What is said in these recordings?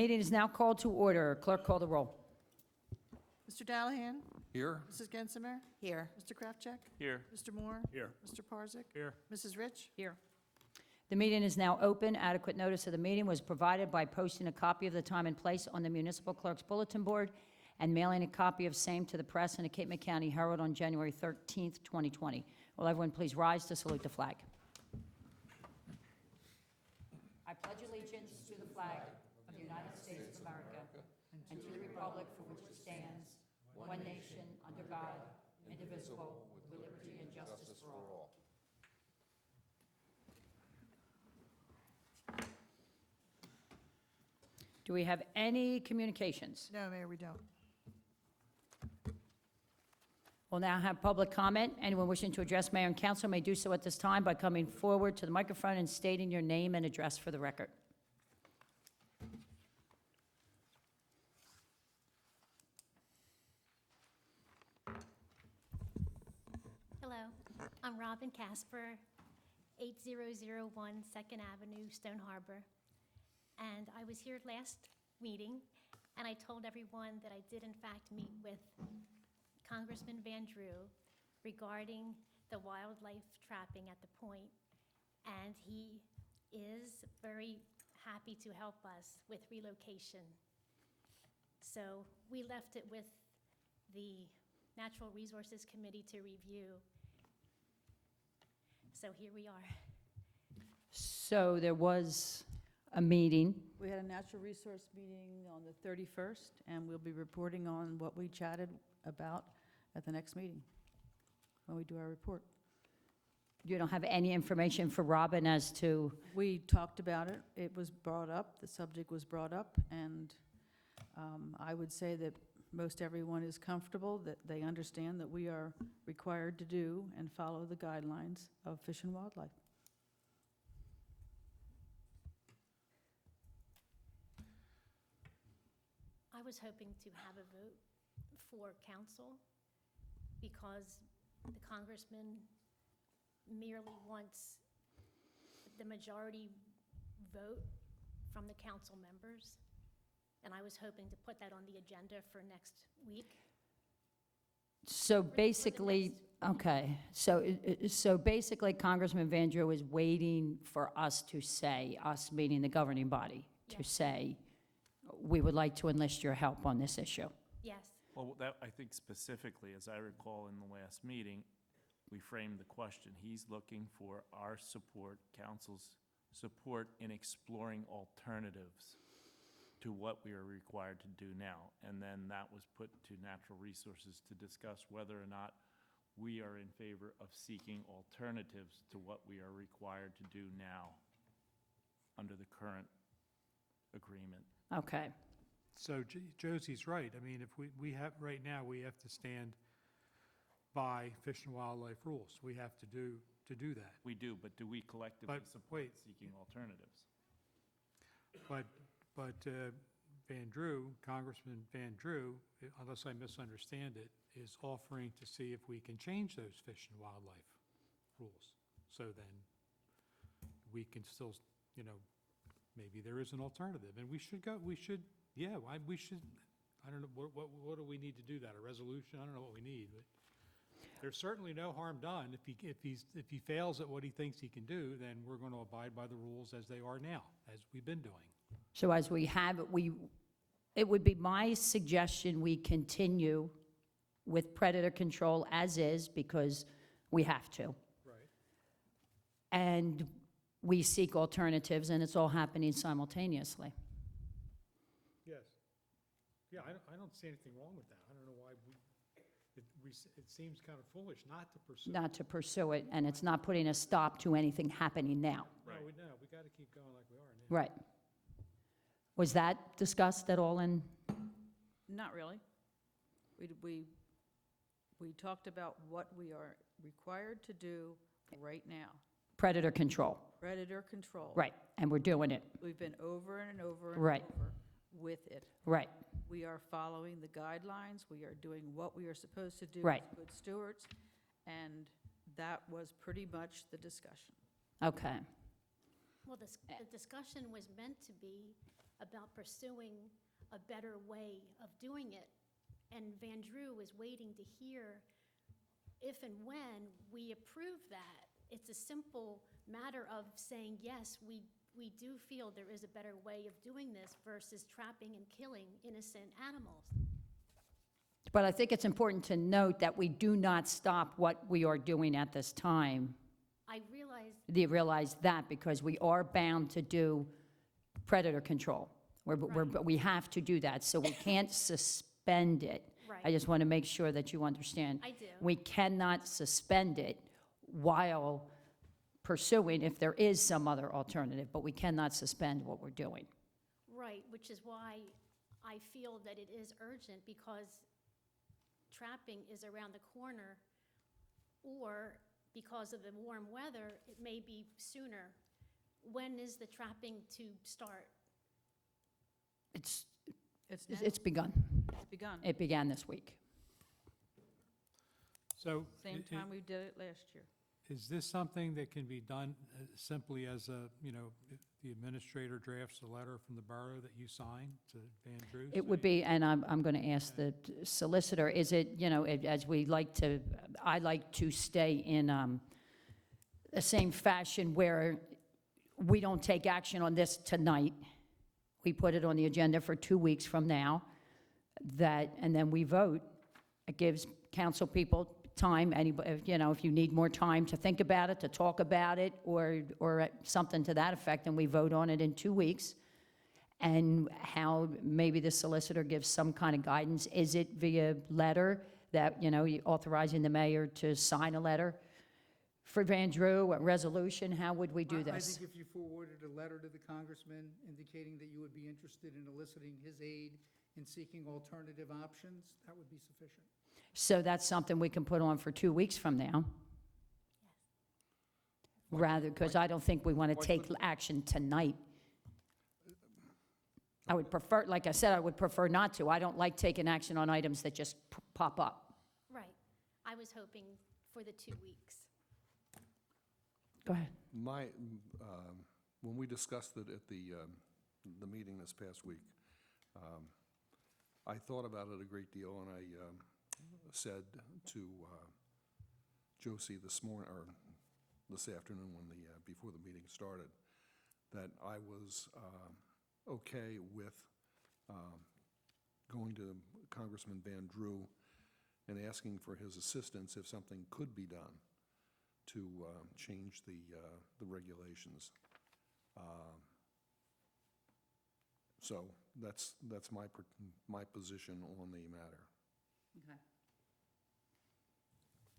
meeting is now called to order. Clerk, call the roll. Mr. Dallahan? Here. Mrs. Gensimer? Here. Mr. Kraftcheck? Here. Mr. Moore? Here. Mr. Parzak? Here. Mrs. Rich? Here. The meeting is now open. Adequate notice of the meeting was provided by posting a copy of the time and place on the municipal clerk's bulletin board and mailing a copy of same to the press and the Cape May County Herald on January 13th, 2020. Will everyone please rise to salute the flag? I pledge allegiance to the flag of the United States of America and to the republic for which it stands, one nation, under God, indivisible, with liberty and justice for all. Do we have any communications? No, Mayor, we don't. We'll now have public comment. Anyone wishing to address mayor and council may do so at this time by coming forward to the microphone and stating your name and address for the record. Hello, I'm Robin Casper, 8001 Second Avenue, Stone Harbor. And I was here last meeting, and I told everyone that I did in fact meet with Congressman Van Drew regarding the wildlife trapping at the point, and he is very happy to help us with relocation. So we left it with the Natural Resources Committee to review. So here we are. So there was a meeting. We had a natural resource meeting on the 31st, and we'll be reporting on what we chatted about at the next meeting, when we do our report. You don't have any information for Robin as to, We talked about it, it was brought up, the subject was brought up, and I would say that most everyone is comfortable, that they understand that we are required to do and follow the guidelines of Fish and Wildlife. I was hoping to have a vote for council because the congressman merely wants the majority vote from the council members. And I was hoping to put that on the agenda for next week. so the basically, okay, so basically Congressman Van Drew is waiting for us to say, us meaning the governing body, to Yes. say, we would like to enlist your help on this issue. Yes, Well, that, I think specifically, as I recall in the last meeting, we framed the question. He's looking for our support, council's support in exploring alternatives to what we are required to do now. And then that was put to Natural Resources to discuss whether or not we are in favor of seeking alternatives to what we are required to do now under the current agreement. Okay, So Josie's right. I mean, if we have, right now, we have to stand by Fish and Wildlife rules. We have to do that. We do, but do we collectively But support wait. seeking alternatives? But Van Drew, Congressman Van Drew, unless I misunderstand it, is offering to see if we can change those Fish and Wildlife rules. So then we can still, you know, maybe there is an alternative. And we should go, we should, I don't know, what do we need to do that? A resolution? I don't know what we need, but there's certainly no harm done. If he fails at what he thinks he can do, then we're going to abide by the rules as they are now, as we've been doing. so as we have, it would be my suggestion we continue with predator control as is, because we have to. Right. And we seek alternatives, and it's all happening simultaneously. Yes. Yeah, I don't see anything wrong with that. I don't know why it seems kind of foolish not to pursue. Not to pursue it, and it's not putting a stop to anything happening now. No, we got to keep going like we are now. Right. Was that discussed at all in, Not really. We talked about what we are required to do right now. predator control? Predator control. Right, and we're doing it. We've been over and over and Right. over with it. Right, We are following the guidelines. We are doing what we are supposed to do Right. as good stewards, and that was pretty much the discussion. okay. well, the discussion was meant to be about pursuing a better way of doing it. And Van Drew is waiting to hear if and when we approve that. It's a simple matter of saying, yes, we do feel there is a better way of doing this versus trapping and killing innocent animals. But I think it's important to note that we do not stop what we are doing at this time. I realize, Do you realize that? Because we are bound to do predator control. We have to do that, so we can't suspend it. I right, just want to make sure that you understand. I do. We cannot suspend it while pursuing if there is some other alternative, but we cannot suspend what we're doing. Right, which is why I feel that it is urgent, because trapping is around the corner, or because of the warm weather, it may be sooner. When is the trapping to start? It's It's now, it's begun. it's begun, It began this week. So. same i- i- time we did it last year. Is this something that can be done simply as a, if the administrator drafts a letter from the borough that you sign to Van Drew? It would saying- be, and I'm going to ask the solicitor, is it, as we like to, I like to stay in the same fashion where we don't take action on this tonight. We put it on the agenda for 2 weeks from now, and then we vote. It gives council people time, anybody, if you need more time to think about it, to talk about it, or something to that effect, and we vote on it in 2 weeks. And how maybe the solicitor gives some kind of guidance. Is it via letter that, you authorizing the mayor to sign a letter for Van Drew, a resolution? How would we do I this? think if you forwarded a letter to the congressman indicating that you would be interested in eliciting his aid in seeking alternative options, that would be sufficient. So that's something we can put on for 2 weeks from now. Rather, because I don't think we want to take action tonight. I would prefer, like I said, I would prefer not to. I don't like taking action on items that just pop up. Right, I was hoping for the 2 weeks. Go ahead. When we discussed it at the meeting this past week, I thought about it a great deal, and I said to Josie this morning, or this afternoon before the meeting started, that I was okay with going to Congressman Van Drew and asking for his assistance if something could be done to change the regulations. So that's my position on the matter.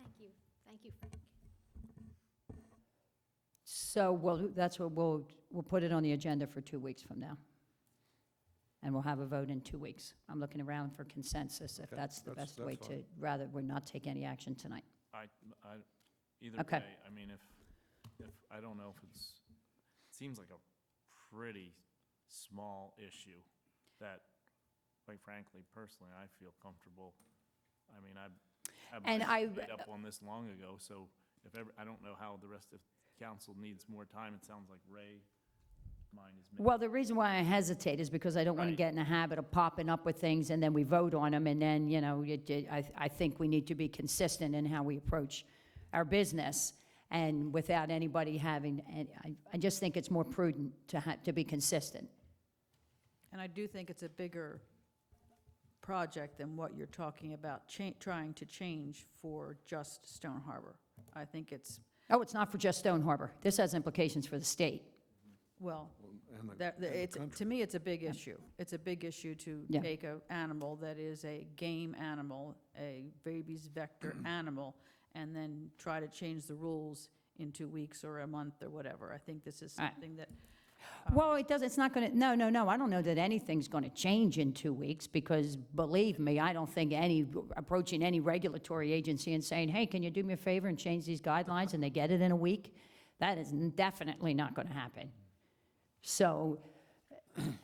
Okay. Thank you, Frank. So that's what we'll put it on the agenda for 2 weeks from now. And we'll have a vote in 2 weeks. I'm looking around for consensus, if Okay, that's the that's- best way that's to, fine. rather we're not take any action tonight. Either Okay. way, I mean, if, I don't know if it seems like a pretty small issue that, quite frankly, personally, I feel comfortable. I mean, And I- made up on this long ago, so I don't know how the rest of council needs more time. It sounds like Ray, mine is. Well, the reason why I hesitate is because I don't want to Right. get in the habit of popping up with things and then we vote on them, and then, I think we need to be consistent in how we approach our business, and without anybody having, and I just think it's more prudent to be consistent. And I do think it's a bigger project than what you're talking about, trying to change for just Stone Harbor. I think it's, Oh, it's not for just Stone Harbor. This has implications for the state. well, And the- that, and the it's, country. to me, it's a big issue. It's a big issue to Yeah. take an animal that is a game animal, a rabies vector animal, and then try to change the rules in 2 weeks or a month or whatever. I think this is All right. something that, Well, it does, it's not going to, no, I don't know that anything's going to change in 2 weeks, because believe me, I don't think approaching any regulatory agency and saying, hey, can you do me a favor and change these guidelines, and they get it in a week, that is definitely not going to happen. So,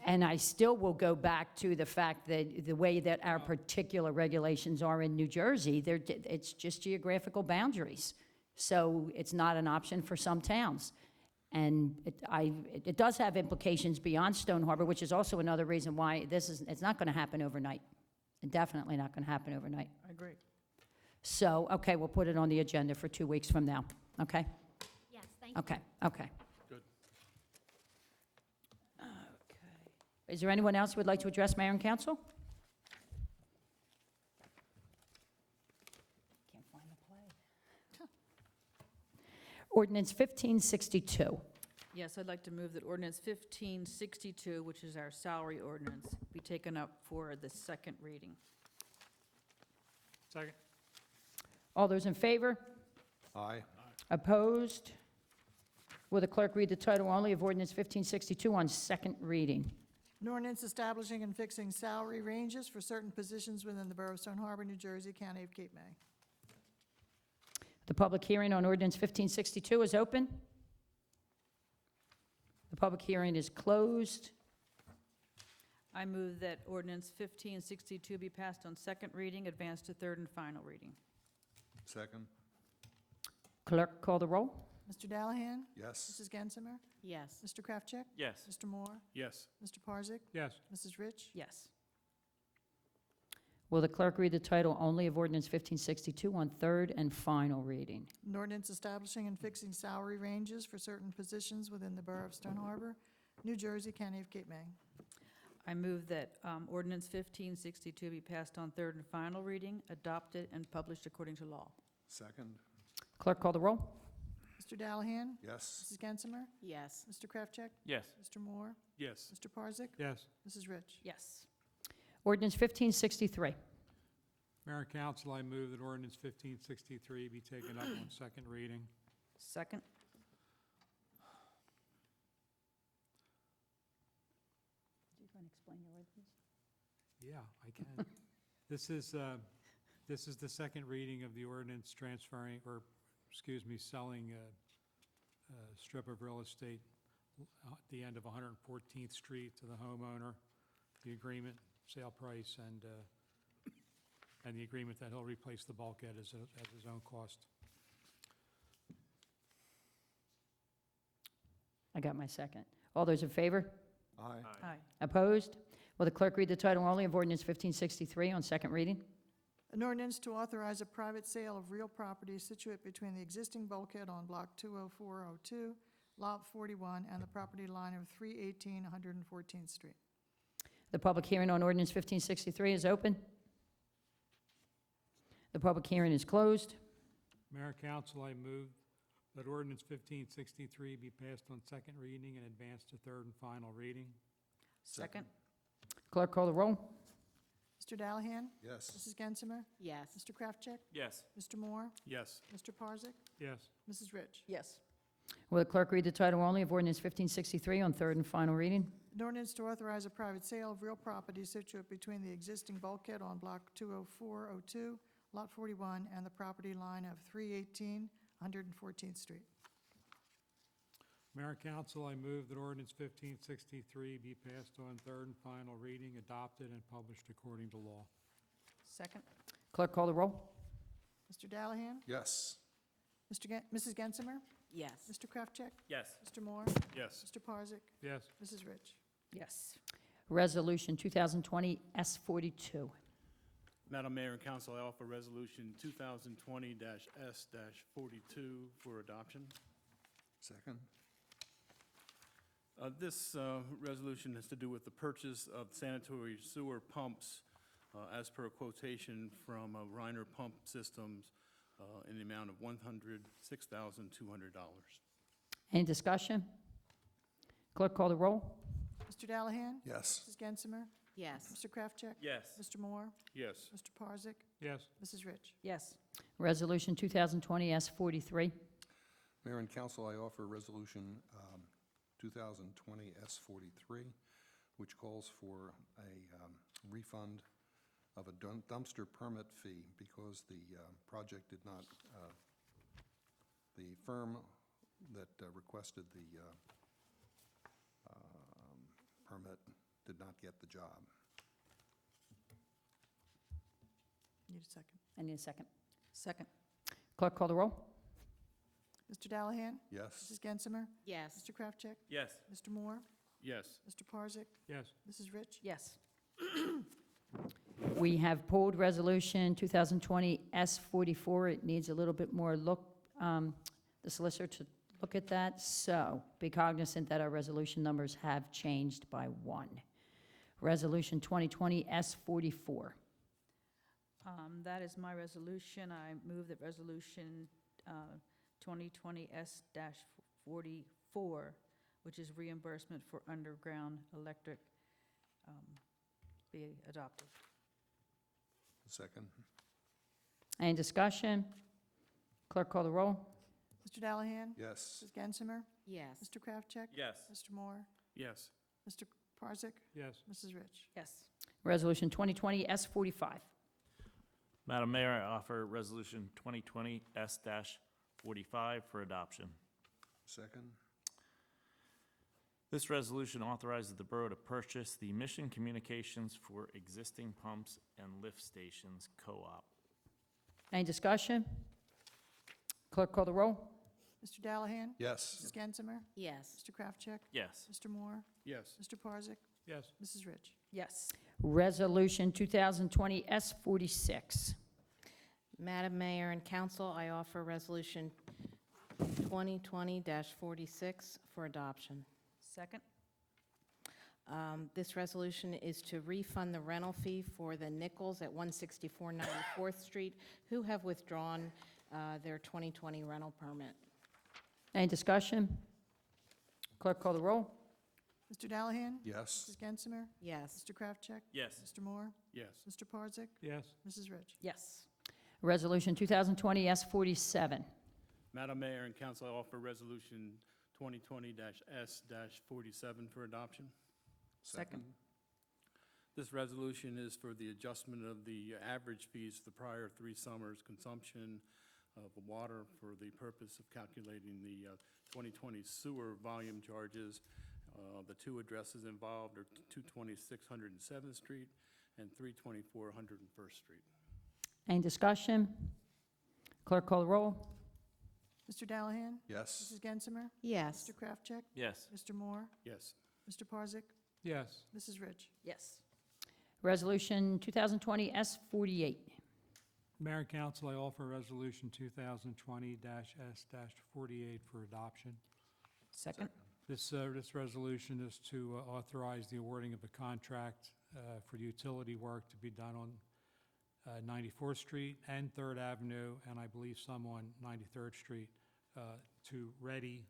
and I still will go back to the fact that the way that our particular regulations are in New Jersey, it's just geographical boundaries. So it's not an option for some towns. And it does have implications beyond Stone Harbor, which is also another reason why it's not going to happen overnight. Definitely not going to happen overnight. I agree. So, okay, we'll put it on the agenda for 2 weeks from now, okay? Yes, thank you. Okay, okay. Good. Is there anyone else who would like to address mayor and council? Can't find the play. Ordinance 1562. Yes, I'd like to move that ordinance 1562, which is our salary ordinance, be taken up for the second reading. Second. All those in favor? Aye. Opposed? Will the clerk read the title only of ordinance 1562 on second reading? An ordinance establishing and fixing salary ranges for certain positions within the Borough of Stone Harbor, New Jersey, County of Cape May. The public hearing on ordinance 1562 is open. The public hearing is closed. I move that ordinance 1562 be passed on second reading, advanced to third and final reading. Second? Clerk, call the roll. Mr. Dallahan? Yes. Mrs. Gensimer? Yes. Mr. Kraftcheck? Yes. Mr. Moore? Yes. Mr. Parzak? Yes. Mrs. Rich? Yes. Will the clerk read the title only of ordinance 1562 on third and final reading? An ordinance establishing and fixing salary ranges for certain positions within the Borough of Stone Harbor, New Jersey, County of Cape May. I move that ordinance 1562 be passed on third and final reading, adopted, and published according to law. Second? Clerk, call the roll. Mr. Dallahan? Yes. Mrs. Gensimer? Yes. Mr. Kraftcheck? Yes. Mr. Moore? Yes. Mr. Parzak? Yes. Mrs. Rich? Yes. Ordinance 1563. Mayor and council, I move that ordinance 1563 be taken up on second reading. Second? Do you want to explain your ordinance? Yeah, I can. This is the second reading of the ordinance transferring, or, excuse me, selling a strip of real estate at the end of 114th Street to the homeowner, the agreement, sale price, and the agreement that he'll replace the bulkhead at his own cost. I got my second. All those in favor? Aye. Aye. Opposed? Will the clerk read the title only of ordinance 1563 on second reading? An ordinance to authorize a private sale of real property situate between the existing bulkhead on Block 20402, Lot 41, and the property line of 318 114th Street. The public hearing on ordinance 1563 is open. The public hearing is closed. Mayor and council, I move that ordinance 1563 be passed on second reading and advanced to third and final reading. Second? Clerk, call the roll. Mr. Dallahan? Yes. Mrs. Gensimer? Yes. Mr. Kraftcheck? Yes. Mr. Moore? Yes. Mr. Parzak? Yes. Mrs. Rich? Yes. Will the clerk read the title only of ordinance 1563 on third and final reading? An ordinance to authorize a private sale of real property situate between the existing bulkhead on Block 20402, Lot 41, and the property line of 318 114th Street. Mayor and council, I move that ordinance 1563 be passed on third and final reading, adopted, and published according to law. Second? Clerk, call the roll. Mr. Dallahan? Yes. Mrs. Gensimer? Yes. Mr. Kraftcheck? Yes. Mr. Moore? Yes. Mr. Parzak? Yes. Mrs. Rich? Yes. Resolution 2020 S42. Madam Mayor and Council, I offer Resolution 2020-S-42 for adoption. Second? This resolution has to do with the purchase of sanitary sewer pumps as per a quotation from Reiner Pump Systems in the amount of $106,200. Any discussion? Clerk, call the roll. Mr. Dallahan? Yes. Mrs. Gensimer? Yes. Mr. Kraftcheck? Yes. Mr. Moore? Yes. Mr. Parzak? Yes. Mrs. Rich? Yes. Resolution 2020 S43. Mayor and council, I offer Resolution 2020 S43, which calls for a refund of a dumpster permit fee because the project did not, the firm that requested the permit did not get the job. Need a second. I need a second. Second? Clerk, call the roll. Mr. Dallahan? Yes. Mrs. Gensimer? Yes. Mr. Kraftcheck? Yes. Mr. Moore? Yes. Mr. Parzak? Yes. Mrs. Rich? Yes. We have pulled Resolution 2020 S44. It needs a little bit more look, the solicitor to look at that. So be cognizant that our resolution numbers have changed by 1. Resolution 2020 S44. That is my resolution. I move that Resolution 2020 S-44, which is reimbursement for underground electric, be adopted. Second. Any discussion? Clerk call the roll. Mr. Dallahan? Yes. Mrs. Gensimer? Yes. Mr. Kraftcheck? Yes. Mr. Moore? Yes. Mr. Parzak? Yes. Mrs. Rich? Yes. Resolution 2020 S45. Madam Mayor, I offer Resolution 2020 S-45 for adoption. Second. This resolution authorizes the borough to purchase the Mission Communications for Existing Pumps and Lift Stations Co-op. Any discussion? Clerk call the roll. Mr. Dallahan? Yes. Mrs. Gensimer? Yes. Mr. Kraftcheck? Yes. Mr. Moore? Yes. Mr. Parzak? Yes. Mrs. Rich? Yes. Resolution 2020 S46. Madam Mayor and Council, I offer Resolution 2020-46 for adoption. Second? This resolution is to refund the rental fee for the Nichols at 164 94th Street, who have withdrawn their 2020 rental permit. Any discussion? Clerk call the roll. Mr. Dallahan? Yes. Mrs. Gensimer? Yes. Mr. Kraftcheck? Yes. Mr. Moore? Yes. Mr. Parzak? Yes. Mrs. Rich? Yes. Resolution 2020 S47. Madam Mayor and Council, I offer Resolution 2020-S-47 for adoption. Second. This resolution is for the adjustment of the average fees for the prior 3 summers' consumption of water for the purpose of calculating the 2020 sewer volume charges. The 2 addresses involved are 226 107th Street and 324 101st Street. Any discussion? Clerk call the roll. Mr. Dallahan? Yes. Mrs. Gensimer? Yes. Mr. Kraftcheck? Yes. Mr. Moore? Yes. Mr. Parzak? Yes. Mrs. Rich? Yes. Resolution 2020 S48. Mayor and Council, I offer Resolution 2020-S-48 for adoption. Second? This resolution is to authorize the awarding of a contract for utility work to be done on 94th Street and 3rd Avenue, and I believe some on 93rd Street, to ready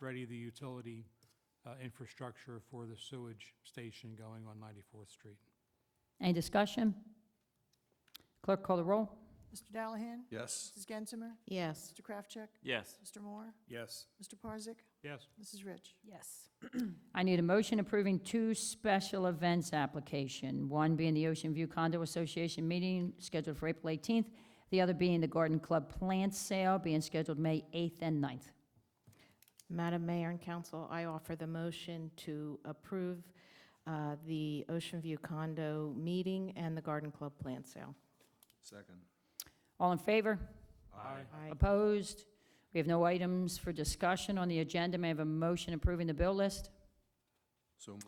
the utility infrastructure for the sewage station going on 94th Street. Any discussion? Clerk call the roll. Mr. Dallahan? Yes. Mrs. Gensimer? Yes. Mr. Kraftcheck? Yes. Mr. Moore? Yes. Mr. Parzak? Yes. Mrs. Rich? Yes. I need a motion approving 2 special events application, one being the Ocean View Condo Association meeting scheduled for April 18th, the other being the Garden Club plant sale being scheduled May 8th and 9th. Madam Mayor and Council, I offer the motion to approve the Ocean View condo meeting and the Garden Club plant sale. Second. All in favor? Aye. Aye. Opposed? We have no items for discussion on the agenda. May I have a motion approving the bill list? So moved.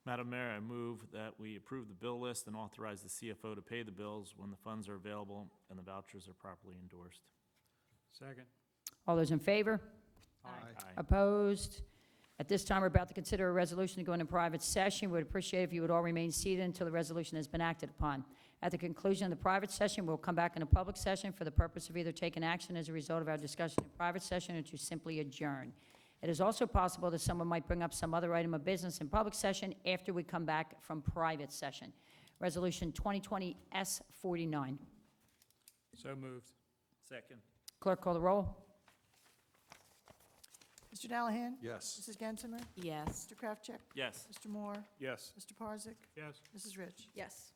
Madam Mayor, I move that we approve the bill list and authorize the CFO to pay the bills when the funds are available and the vouchers are properly endorsed. Second. All those in favor? Aye. Opposed? At this time, we're about to consider a resolution to go into private session. We would appreciate if you would all remain seated until the resolution has been acted upon. At the conclusion of the private session, we'll come back in a public session for the purpose of either taking action as a result of our discussion in private session or to simply adjourn. It is also possible that someone might bring up some other item of business in public session after we come back from private session. Resolution 2020 S49. So moved. Second. Clerk call the roll. Mr. Dallahan? Yes. Mrs. Gensimer? Yes. Mr. Kraftcheck? Yes. Mr. Moore? Yes. Mr. Parzak? Yes. Mrs. Rich? Yes.